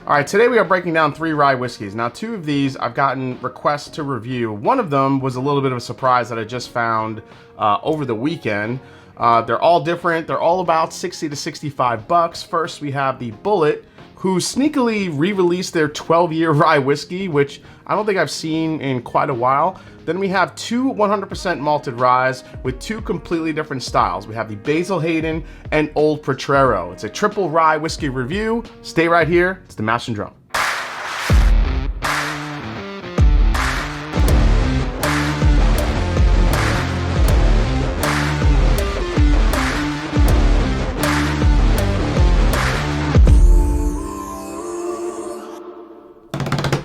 All right, today we are breaking down 3 rye whiskeys. Now, 2 of these I've gotten requests to review. One of them was a little bit of a surprise that I just found over the weekend. They're all different. They're all about 60 to 65 bucks. First, we have the Bulleit, who sneakily re-released their 12-year rye whiskey, which I don't think I've seen in quite a while. Then we have 2 100% malted ryes with 2 completely different styles. We have the Basil Hayden and Old Protrero. It's a triple rye whiskey review. Stay right here. It's the Mash and Drum.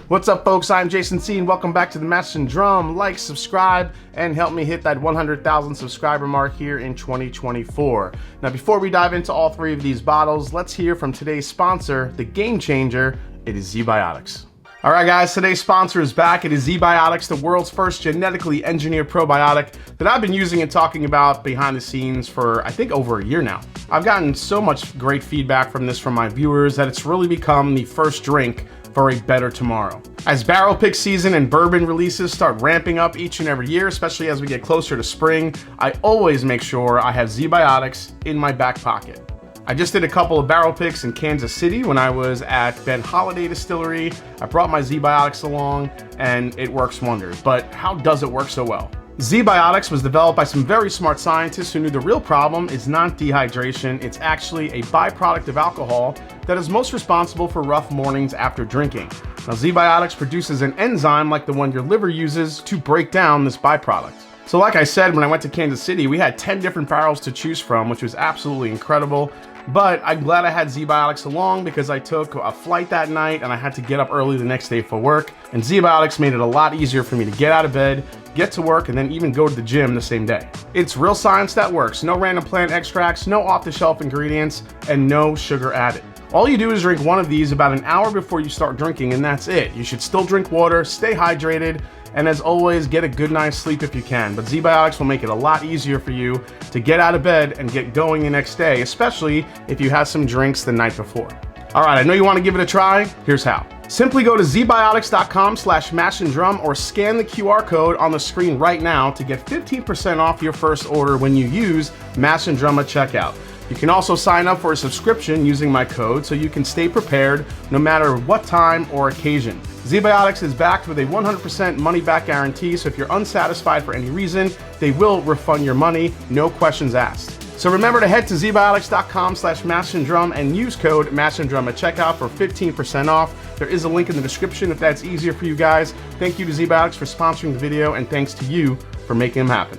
What's up, folks? I'm Jason C, and welcome back to the Mash and Drum. Like, subscribe, and help me hit that 100,000 subscriber mark here in 2024. Now, before we dive into all 3 of these bottles, let's hear from today's sponsor, the game changer. It is ZBiotics. All right, guys, today's sponsor is back. It is ZBiotics, the world's first genetically engineered probiotic that I've been using and talking about behind the scenes for, I think, over a year now. I've gotten so much great feedback from this from my viewers that it's really become the first drink for a better tomorrow. As barrel pick season and bourbon releases start ramping up each and every year, especially as we get closer to spring, I always make sure I have ZBiotics in my back pocket. I just did a couple of barrel picks in Kansas City when I was at Ben Holiday Distillery. I brought my ZBiotics along and it works wonders. But how does it work so well? ZBiotics was developed by some very smart scientists who knew the real problem is not dehydration, it's actually a byproduct of alcohol that is most responsible for rough mornings after drinking. Now, ZBiotics produces an enzyme like the one your liver uses to break down this byproduct. So like I said, when I went to Kansas City, we had 10 different barrels to choose from, which was absolutely incredible. But I'm glad I had ZBiotics along because I took a flight that night and I had to get up early the next day for work. And ZBiotics made it a lot easier for me to get out of bed, get to work, and then even go to the gym the same day. It's real science that works. No random plant extracts, no off-the-shelf ingredients, and no sugar added. All you do is drink one of these about an hour before you start drinking, and that's it. You should still drink water, stay hydrated, and as always, get a good night's sleep if you can. But ZBiotics will make it a lot easier for you to get out of bed and get going the next day, especially if you had some drinks the night before. All right, I know you want to give it a try. Here's how. Simply go to zbiotics.com/mashanddrum or scan the QR code on the screen right now to get 15% off your first order when you use Mash and Drum at checkout. You can also sign up for a subscription using my code so you can stay prepared no matter what time or occasion. ZBiotics is backed with a 100% money-back guarantee, so if you're unsatisfied for any reason, they will refund your money, no questions asked. So remember to head to zbiotics.com/mashanddrum and use code mashanddrum at checkout for 15% off. There is a link in the description if that's easier for you guys. Thank you to ZBiotics for sponsoring the video, and thanks to you for making them happen.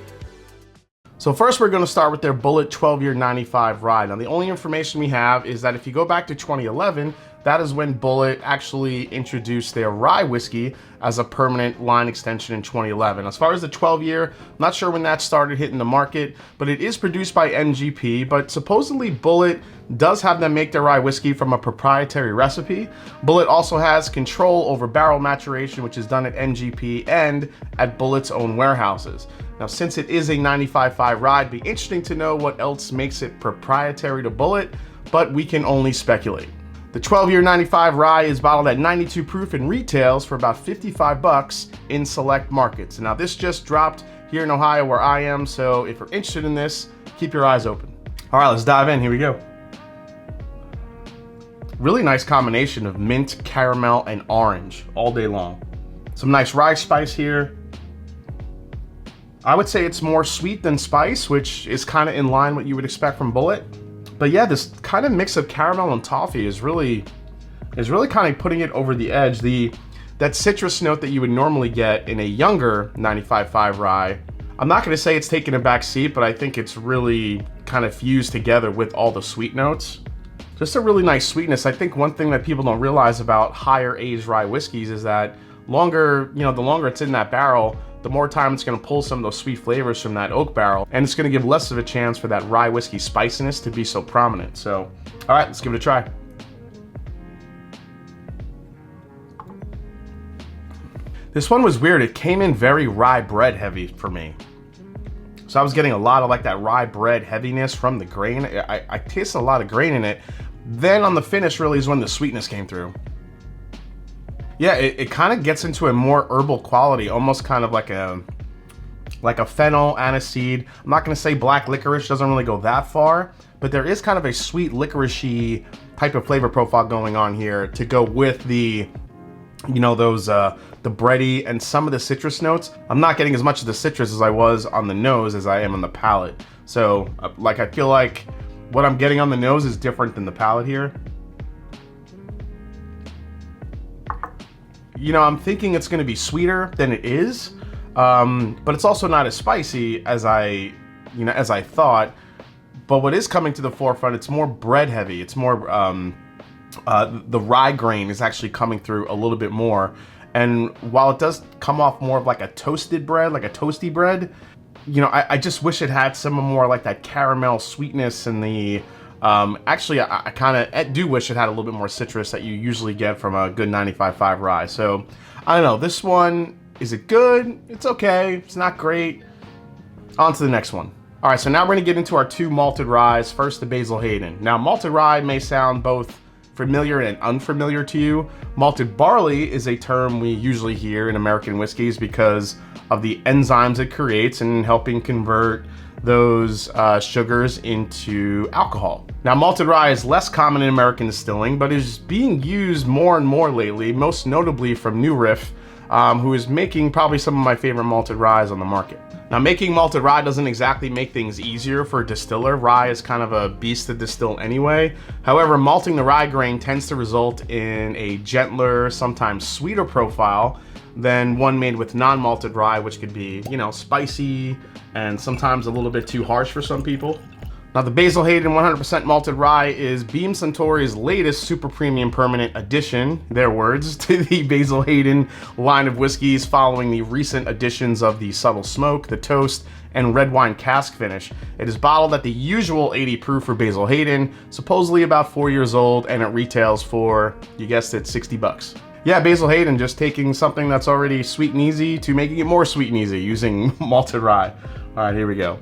So first we're going to start with their Bulleit 12-year 95 rye. Now the only information we have is that if you go back to 2011, that is when Bulleit actually introduced their rye whiskey as a permanent line extension in 2011. As far as the 12-year, I'm not sure when that started hitting the market, but it is produced by NGP, but supposedly Bulleit does have them make their rye whiskey from a proprietary recipe. Bulleit also has control over barrel maturation, which is done at NGP and at Bulleit's own warehouses. Now, since it is a 95.5 rye, it'd be interesting to know what else makes it proprietary to Bulleit, but we can only speculate. The 12-year 95 rye is bottled at 92 proof and retails for about 55 bucks in select markets. Now, this just dropped here in Ohio where I am, so if you're interested in this, keep your eyes open. All right, let's dive in. Here we go. Really nice combination of mint, caramel, and orange all day long. Some nice rye spice here. I would say it's more sweet than spice, which is kind of in line what you would expect from Bulleit. But yeah, this kind of mix of caramel and toffee is really kind of putting it over the edge. That citrus note that you would normally get in a younger 95.5 rye, I'm not going to say it's taken a back seat, but I think it's really kind of fused together with all the sweet notes. Just a really nice sweetness. I think one thing that people don't realize about higher aged rye whiskeys is that the longer it's in that barrel, the more time it's going to pull some of those sweet flavors from that oak barrel, and it's going to give less of a chance for that rye whiskey spiciness to be so prominent. So, all right, let's give it a try. This one was weird. It came in very rye bread heavy for me. So I was getting a lot of like that rye bread heaviness from the grain. I tasted a lot of grain in it. Then on the finish really is when the sweetness came through. Yeah, it kind of gets into a more herbal quality, almost kind of like a fennel, aniseed. I'm not gonna say black licorice, doesn't really go that far, but there is kind of a sweet licoricey type of flavor profile going on here to go with the, you know, those the bready and some of the citrus notes. I'm not getting as much of the citrus as I was on the nose as I am on the palate. So like, I feel like what I'm getting on the nose is different than the palate here. You know, I'm thinking it's gonna be sweeter than it is, but it's also not as spicy as I thought. But what is coming to the forefront, it's more bread heavy. It's more, the rye grain is actually coming through a little bit more. And while it does come off more of like a toasted bread, like a toasty bread, you know, I just wish it had some more like that caramel sweetness and the, actually, I kind of do wish it had a little bit more citrus that you usually get from a good 95.5 rye. So, I don't know, this one, is it good? It's okay, it's not great. On to the next one. All right, so now we're gonna get into our two malted ryes. First, the Basil Hayden. Now, malted rye may sound both familiar and unfamiliar to you. Malted barley is a term we usually hear in American whiskeys because of the enzymes it creates in helping convert those sugars into alcohol. Now, malted rye is less common in American distilling, but is being used more and more lately, most notably from New Riff, who is making probably some of my favorite malted ryes on the market. Now, making malted rye doesn't exactly make things easier for a distiller. Rye is kind of a beast to distill anyway. However, malting the rye grain tends to result in a gentler, sometimes sweeter profile than one made with non-malted rye, which could be, you know, spicy and sometimes a little bit too harsh for some people. Now, the Basil Hayden 100% malted rye is Beam Suntory's latest super premium permanent addition, their words, to the Basil Hayden line of whiskeys following the recent additions of the subtle smoke, the toast, and red wine cask finish. It is bottled at the usual 80 proof for Basil Hayden, supposedly about 4 years old, and it retails for, you guessed it, 60 bucks. Yeah, Basil Hayden just taking something that's already sweet and easy to making it more sweet and easy using malted rye. All right, here we go.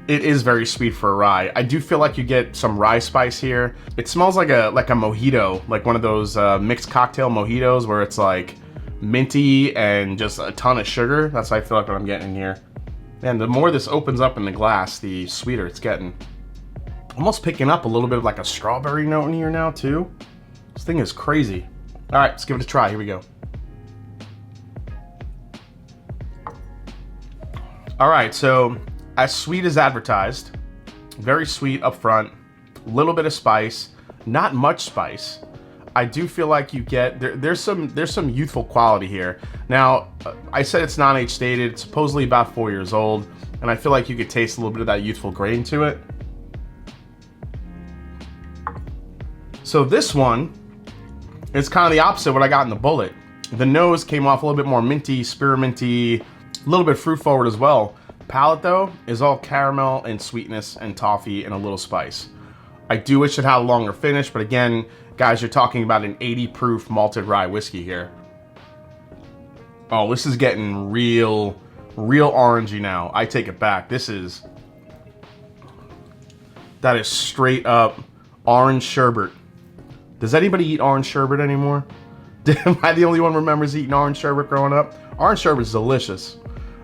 It is very sweet for a rye. I do feel like you get some rye spice here. It smells like a mojito, like one of those mixed cocktail mojitos where it's like minty and just a ton of sugar. That's how I feel like what I'm getting in here. And the more this opens up in the glass, the sweeter it's getting. Almost picking up a little bit of like a strawberry note in here now too. This thing is crazy. All right, let's give it a try. Here we go. All right, so as sweet as advertised, very sweet up front, a little bit of spice, not much spice. I do feel like you get, there's some youthful quality here. Now, I said it's non-age stated, it's supposedly about 4 years old, and I feel like you could taste a little bit of that youthful grain to it. So this one is kind of the opposite of what I got in the Bulleit. The nose came off a little bit more minty, spearminty, a little bit fruit forward as well. Palate though is all caramel and sweetness and toffee and a little spice. I do wish it had a longer finish, but again, guys, you're talking about an 80 proof malted rye whiskey here. Oh, this is getting real orangey now. I take it back. That is straight up orange sherbet. Does anybody eat orange sherbet anymore? Am I the only one who remembers eating orange sherbet growing up? Orange sherbet is delicious.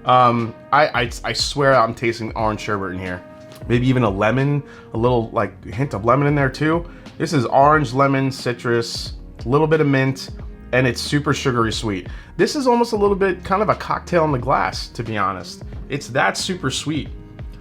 I swear I'm tasting orange sherbet in here. Maybe even a lemon, a little like hint of lemon in there too. This is orange, lemon, citrus, a little bit of mint, and it's super sugary sweet. This is almost a little bit kind of a cocktail in the glass, to be honest. It's that super sweet.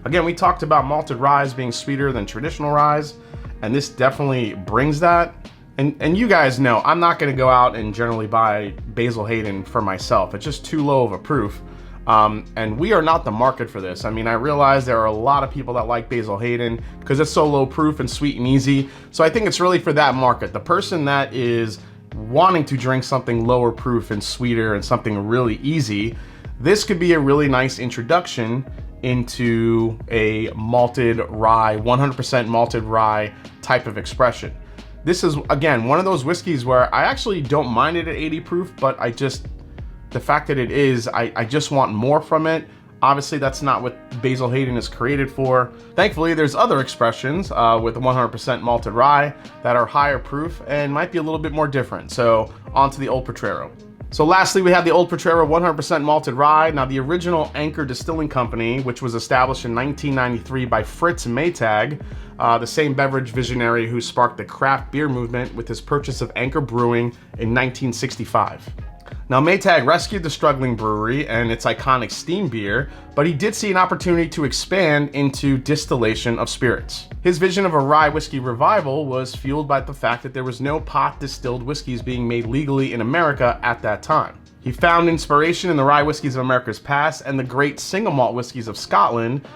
Again, we talked about malted ryes being sweeter than traditional ryes, and this definitely brings that. And you guys know, I'm not gonna go out and generally buy Basil Hayden for myself. It's just too low of a proof. And we are not the market for this. I mean, I realize there are a lot of people that like Basil Hayden because it's so low proof and sweet and easy. So I think it's really for that market. The person that is wanting to drink something lower proof and sweeter and something really easy, this could be a really nice introduction into a malted rye, 100% malted rye type of expression. This is, again, one of those whiskeys where I actually don't mind it at 80 proof, but the fact that it is, I just want more from it. Obviously, that's not what Basil Hayden is created for. Thankfully, there's other expressions with 100% malted rye that are higher proof and might be a little bit more different. So on to the Old Protrero. So lastly, we have the Old Protrero 100% malted rye. Now, the original Anchor Distilling Company, which was established in 1993 by Fritz Maytag, the same beverage visionary who sparked the craft beer movement with his purchase of Anchor Brewing in 1965. Now, Maytag rescued the struggling brewery and its iconic steam beer, but he did see an opportunity to expand into distillation of spirits. His vision of a rye whiskey revival was fueled by the fact that there was no pot distilled whiskeys being made legally in America at that time. He found inspiration in the rye whiskeys of America's past and the great single malt whiskeys of Scotland.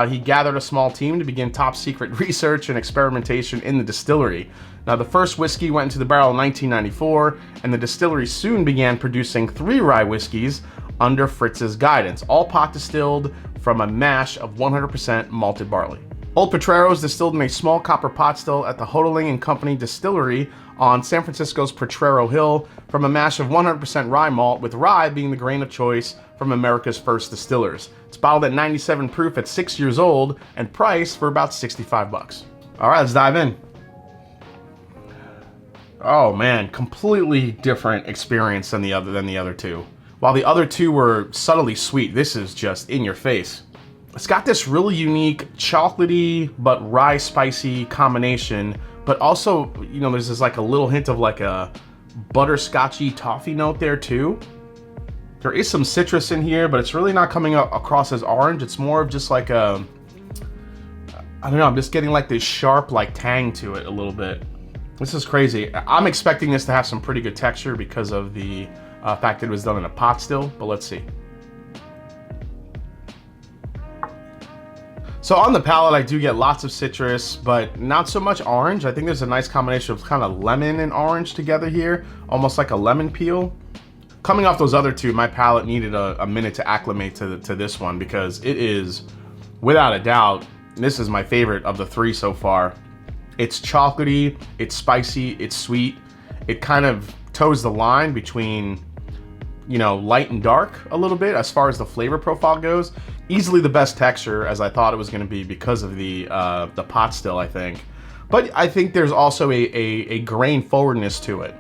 He gathered a small team to begin top secret research and experimentation in the distillery. Now, the first whiskey went into the barrel in 1994, and the distillery soon began producing 3 rye whiskeys under Fritz's guidance, all pot distilled from a mash of 100% malted barley. Old Protrero is distilled in a small copper pot still at the Hoteling & Company Distillery on San Francisco's Protrero Hill from a mash of 100% rye malt, with rye being the grain of choice from America's first distillers. It's bottled at 97 proof at 6 years old and priced for about 65 bucks. All right, let's dive in. Oh man, completely different experience than the other two. While the other two were subtly sweet, this is just in your face. It's got this really unique chocolatey but rye spicy combination, but also, you know, there's this like a little hint of like a butterscotchy toffee note there too. There is some citrus in here, but it's really not coming across as orange. It's more of just like a, I don't know, I'm just getting like this sharp like tang to it a little bit. This is crazy. I'm expecting this to have some pretty good texture because of the fact that it was done in a pot still, but let's see. So on the palate, I do get lots of citrus, but not so much orange. I think there's a nice combination of kind of lemon and orange together here, almost like a lemon peel. Coming off those other two, my palate needed a minute to acclimate to this one because it is, without a doubt, this is my favorite of the 3 so far. It's chocolatey, it's spicy, it's sweet. It kind of toes the line between, you know, light and dark a little bit as far as the flavor profile goes. Easily the best texture, as I thought it was going to be because of the pot still, I think. But I think there's also a grain forwardness to it,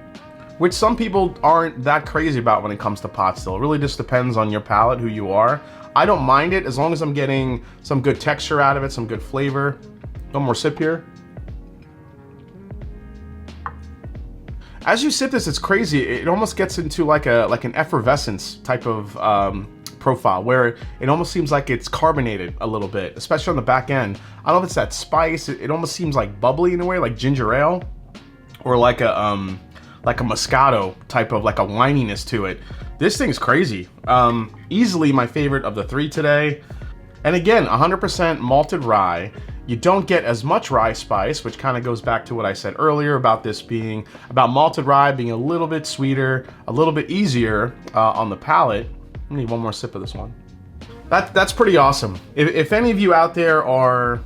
which some people aren't that crazy about when it comes to pot still. It really just depends on your palate, who you are. I don't mind it as long as I'm getting some good texture out of it, some good flavor. One more sip here. As you sip this, it's crazy. It almost gets into like an effervescence type of profile where it almost seems like it's carbonated a little bit, especially on the back end. I don't know if it's that spice. It almost seems like bubbly in a way, like ginger ale, or like a Moscato type of like a wininess to it. This thing's crazy. Easily my favorite of the 3 today. And again, 100% malted rye. You don't get as much rye spice, which kind of goes back to what I said earlier about this being, about malted rye being a little bit sweeter, a little bit easier on the palate. I need one more sip of this one. That's pretty awesome. If any of you out there are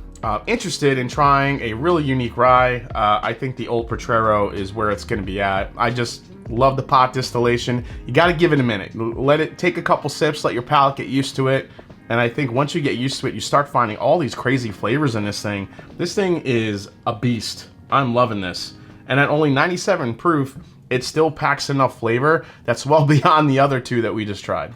interested in trying a really unique rye, I think the Old Protrero is where it's going to be at. I just love the pot distillation. You got to give it a minute. Let it take a couple sips, let your palate get used to it. And I think once you get used to it, you start finding all these crazy flavors in this thing. This thing is a beast. I'm loving this. And at only 97 proof, it still packs enough flavor that's well beyond the other 2 that we just tried.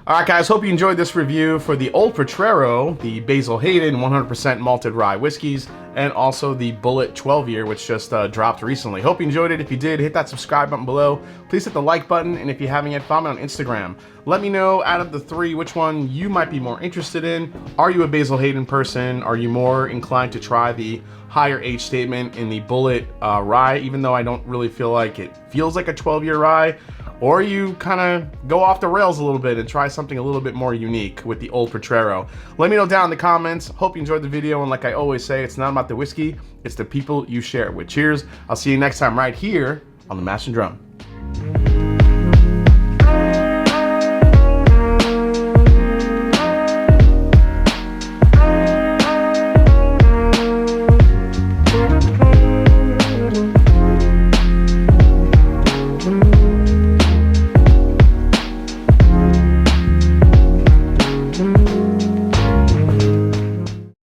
All right, guys, hope you enjoyed this review for the Old Protrero, the Basil Hayden 100% malted rye whiskeys, and also the Bulleit 12-year, which just dropped recently. Hope you enjoyed it. If you did, hit that subscribe button below. Please hit the like button, and if you haven't yet, follow me on Instagram. Let me know, out of the 3, which one you might be more interested in. Are you a Basil Hayden person? Are you more inclined to try the higher age statement in the Bulleit rye, even though I don't really feel like it feels like a 12-year rye? Or you kind of go off the rails a little bit and try something a little bit more unique with the Old Protrero? Let me know down in the comments. Hope you enjoyed the video, and like I always say, it's not about the whiskey, it's the people you share it with. Cheers. I'll see you next time right here on the Mash and Drum.